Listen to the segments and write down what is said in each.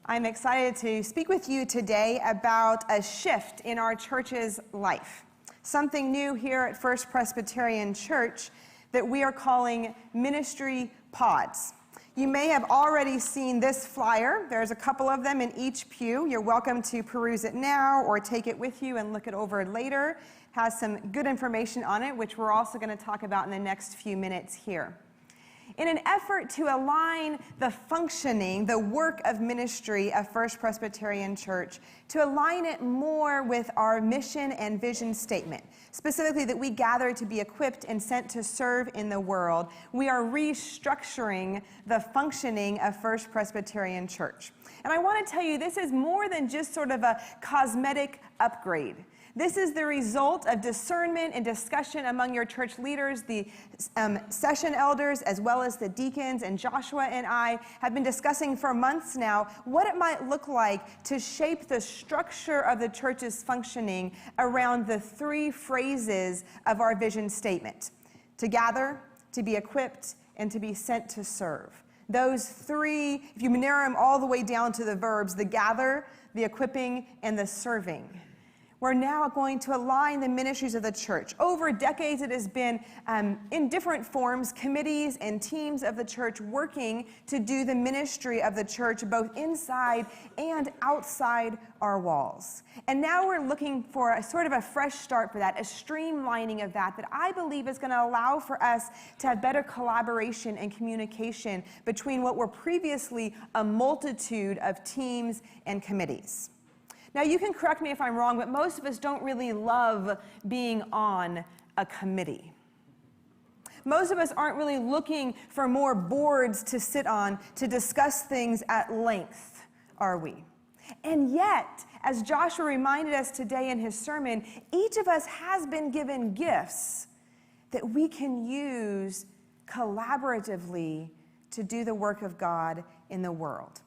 I'm excited to speak with you today about a shift in our church's life. Something new here at First Presbyterian Church that we are calling ministry pods. You may have already seen this flyer. There's a couple of them in each pew. You're welcome to peruse it now or take it with you and look it over later. It has some good information on it, which we're also going to talk about in the next few minutes here. In an effort to align the functioning, the work of ministry of First Presbyterian Church, to align it more with our mission and vision statement, specifically that we gather to be equipped and sent to serve in the world, we are restructuring the functioning of First Presbyterian Church. And I want to tell you, this is more than just sort of a cosmetic upgrade. This is the result of discernment and discussion among your church leaders, the session elders, as well as the deacons, and Joshua and I have been discussing for months now what it might look like to shape the structure of the church's functioning around the three phrases of our vision statement: to gather, to be equipped, and to be sent to serve. Those three, if you narrow them all the way down to the verbs, the gather, the equipping, and the serving. We're now going to align the ministries of the church. Over decades, it has been in different forms, committees and teams of the church working to do the ministry of the church, both inside and outside our walls. And now we're looking for a sort of a fresh start for that, a streamlining of that I believe is going to allow for us to have better collaboration and communication between what were previously a multitude of teams and committees. Now, you can correct me if I'm wrong, but most of us don't really love being on a committee. Most of us aren't really looking for more boards to sit on to discuss things at length, are we? And yet, as Joshua reminded us today in his sermon, each of us has been given gifts that we can use collaboratively to do the work of God in the world.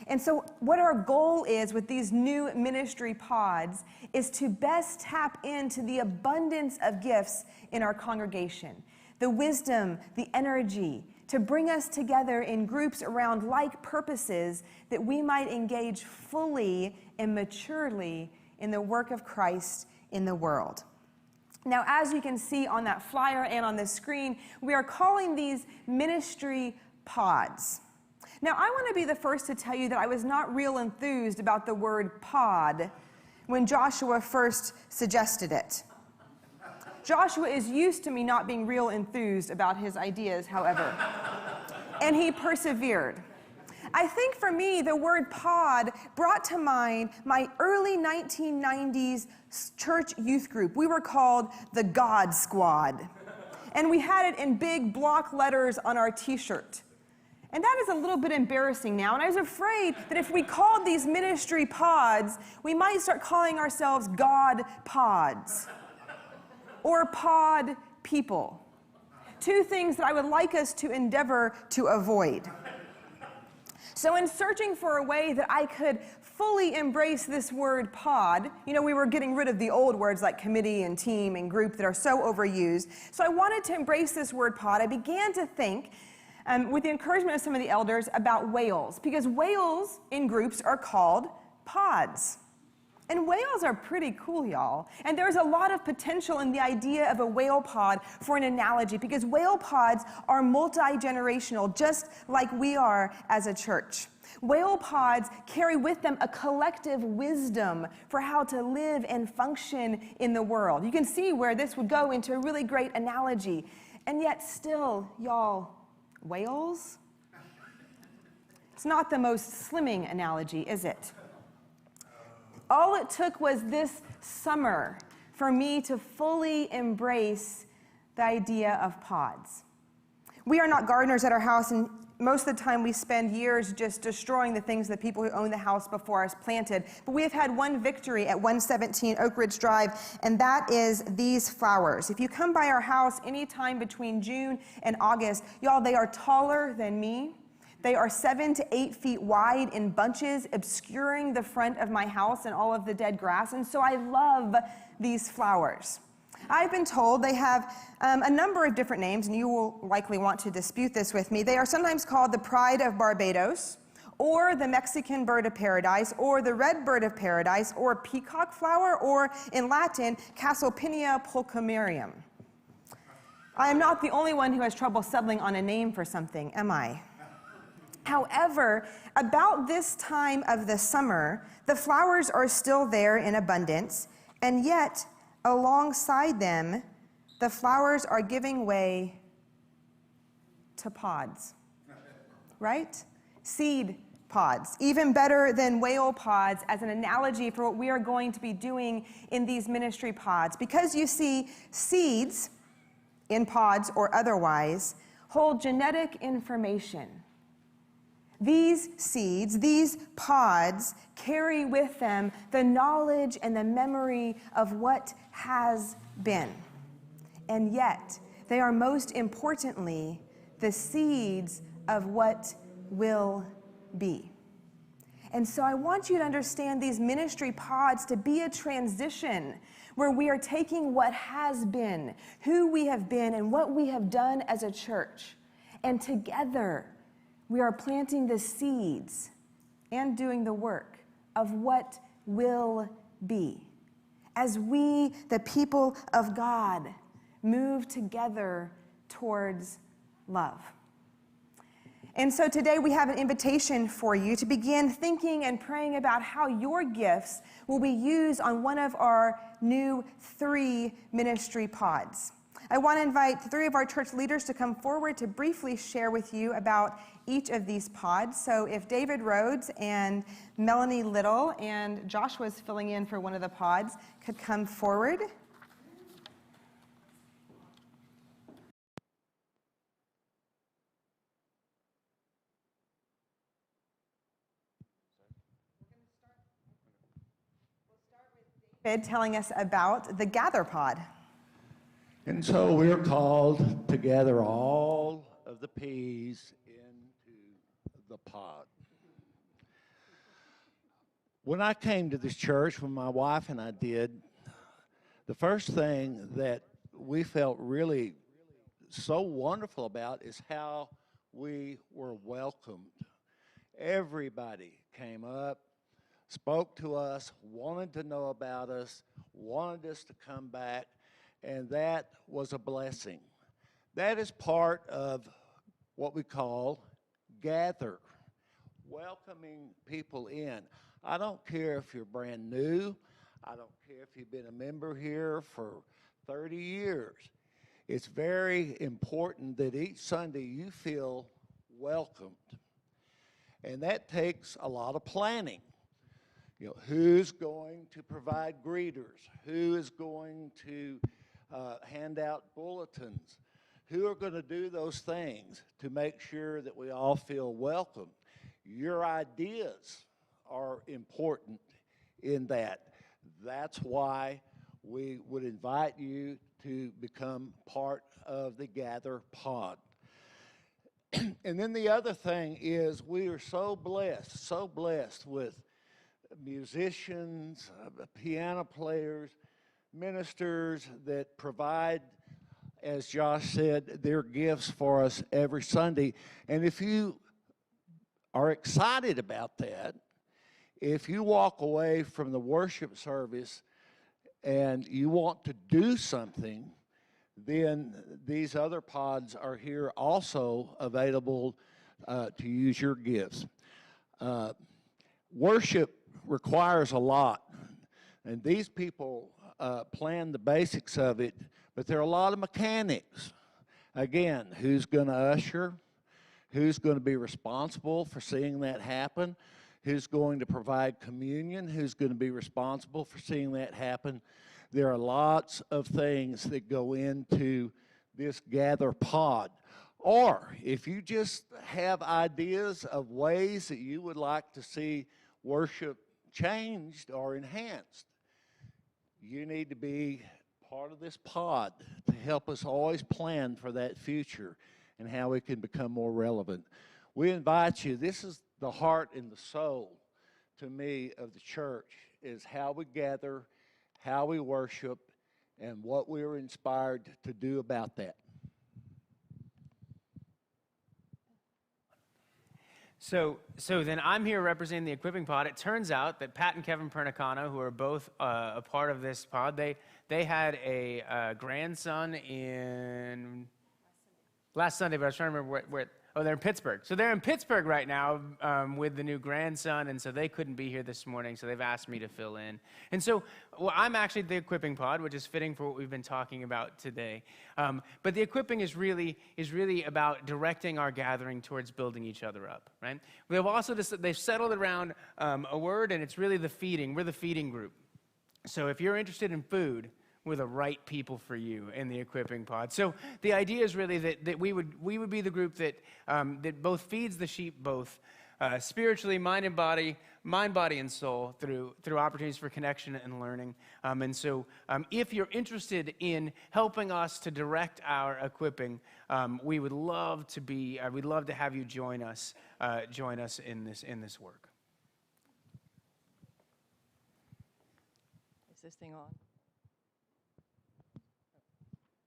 And so what our goal is with these new ministry pods is to best tap into the abundance of gifts in our congregation, the wisdom, the energy, to bring us together in groups around like purposes that we might engage fully and maturely in the work of Christ in the world. Now, as you can see on that flyer and on the screen, we are calling these ministry pods. Now, I want to be the first to tell you that I was not real enthused about the word pod when Joshua first suggested it. Joshua is used to me not being real enthused about his ideas, however, and he persevered. I think for me, the word pod brought to mind my early 1990s church youth group. We were called the God Squad, and we had it in big block letters on our t-shirt. And that is a little bit embarrassing now, and I was afraid that if we called these ministry pods, we might start calling ourselves God pods or pod people. Two things that I would like us to endeavor to avoid. So in searching for a way that I could fully embrace this word pod, we were getting rid of the old words like committee and team and group that are so overused. So I wanted to embrace this word pod. I began to think, with the encouragement of some of the elders, about whales, because whales in groups are called pods. And whales are pretty cool, y'all. And there's a lot of potential in the idea of a whale pod for an analogy, because whale pods are multi-generational, just like we are as a church. Whale pods carry with them a collective wisdom for how to live and function in the world. You can see where this would go into a really great analogy. And yet still, y'all, whales? It's not the most slimming analogy, is it? All it took was this summer for me to fully embrace the idea of pods. We are not gardeners at our house, and most of the time we spend years just destroying the things that people who own the house before us planted. But we have had one victory at 117 Oak Ridge Drive, and that is these flowers. If you come by our house anytime between June and August, y'all, they are taller than me. They are 7 to 8 feet wide in bunches, obscuring the front of my house and all of the dead grass. And so I love these flowers. I've been told they have a number of different names, and you will likely want to dispute this with me. They are sometimes called the Pride of Barbados, or the Mexican bird of paradise, or the red bird of paradise, or peacock flower, or in Latin, Cassiopeia pulchrimum. I am not the only one who has trouble settling on a name for something, am I? However, about this time of the summer, the flowers are still there in abundance, and yet, alongside them, the flowers are giving way to pods, right? Seed pods, even better than whale pods as an analogy for what we are going to be doing in these ministry pods. Because you see, seeds, in pods or otherwise, hold genetic information. These seeds, these pods, carry with them the knowledge and the memory of what has been. And yet, they are most importantly the seeds of what will be. And so I want you to understand these ministry pods to be a transition where we are taking what has been, who we have been, and what we have done as a church, and together we are planting the seeds and doing the work of what will be. As we, the people of God, move together towards love. And so today we have an invitation for you to begin thinking and praying about how your gifts will be used on one of our new 3 ministry pods. I want to invite 3 of our church leaders to come forward to briefly share with you about each of these pods. So if David Rhodes and Melanie Little and Joshua's filling in for one of the pods could come forward. David telling us about the Gather Pod. And so we're called to gather all of the peas into the pod. When I came to this church, when my wife and I did, the first thing that we felt really so wonderful about is how we were welcomed. Everybody came up, spoke to us, wanted to know about us, wanted us to come back, and that was a blessing. That is part of what we call gather, welcoming people in. I don't care if you're brand new. I don't care if you've been a member here for 30 years. It's very important that each Sunday you feel welcomed. And that takes a lot of planning. You know, who's going to provide greeters? Who is going to hand out bulletins? Who are going to do those things to make sure that we all feel welcome? Your ideas are important in that. That's why we would invite you to become part of the Gather Pod. And then the other thing is we are so blessed with musicians, piano players, ministers that provide, as Josh said, their gifts for us every Sunday. And if you are excited about that, if you walk away from the worship service and you want to do something, then these other pods are here also available to use your gifts. Worship requires a lot, and these people plan the basics of it, but there are a lot of mechanics. Again, who's going to usher? Who's going to be responsible for seeing that happen? Who's going to provide communion? Who's going to be responsible for seeing that happen? There are lots of things that go into this Gather Pod. Or if you just have ideas of ways that you would like to see worship changed or enhanced, you need to be part of this pod to help us always plan for that future and how we can become more relevant. We invite you. This is the heart and the soul, to me, of the church, is how we gather, how we worship, and what we are inspired to do about that. So then I'm here representing the equipping pod. It turns out that Pat and Kevin Pernicano, who are both a part of this pod, they had a grandson in last Sunday, but I was trying to remember where oh, they're in Pittsburgh. So they're in Pittsburgh right now with the new grandson, and so they couldn't be here this morning, so they've asked me to fill in. And so I'm actually the equipping pod, which is fitting for what we've been talking about today. But the equipping is really about directing our gathering towards building each other up, right? They've settled around a word, and it's really the feeding. We're the feeding group. So if you're interested in food, we're the right people for you in the equipping pod. So the idea is really that we would be the group that both feeds the sheep both spiritually, mind, body, and soul through opportunities for connection and learning. And so if you're interested in helping us to direct our equipping, we would love to we'd love to have you join us in this work. Is this thing on?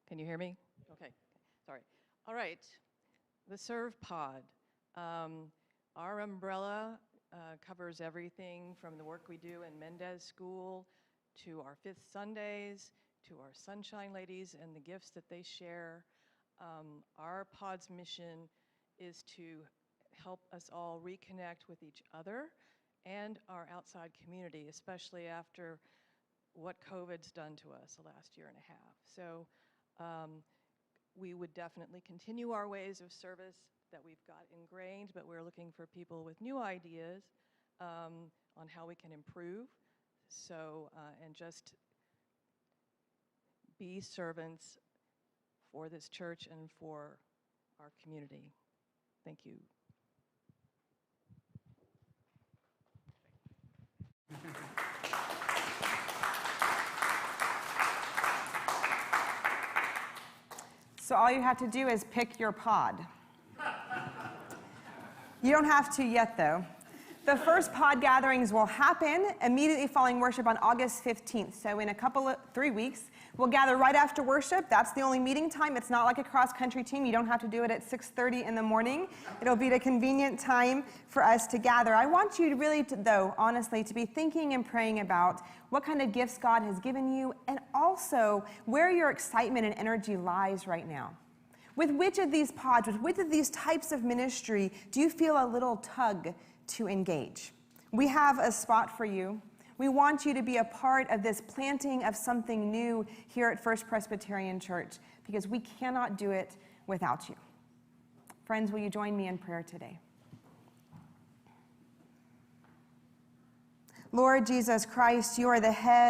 Can you hear me? Okay, sorry. All right, the Serve Pod. Our umbrella covers everything from the work we do in Mendez School to our Fifth Sundays, to our Sunshine Ladies and the gifts that they share. Our pod's mission is to help us all reconnect with each other and our outside community, especially after what COVID's done to us the last year and a half. So we would definitely continue our ways of service that we've got ingrained, but we're looking for people with new ideas on how we can improve. So, and just be servants for this church and for our community. Thank you. So all you have to do is pick your pod. You don't have to yet, though. The first pod gatherings will happen immediately following worship on August 15th. So in 3 weeks, we'll gather right after worship. That's the only meeting time. It's not like a cross-country team. You don't have to do it at 6:30 in the morning. It'll be at a convenient time for us to gather. I want you to really, though, honestly, to be thinking and praying about what kind of gifts God has given you, and also where your excitement and energy lies right now. With which of these pods, with which of these types of ministry do you feel a little tug to engage? We have a spot for you. We want you to be a part of this planting of something new here at First Presbyterian Church, because we cannot do it without you. Friends, will you join me in prayer today? Lord Jesus Christ, you are the head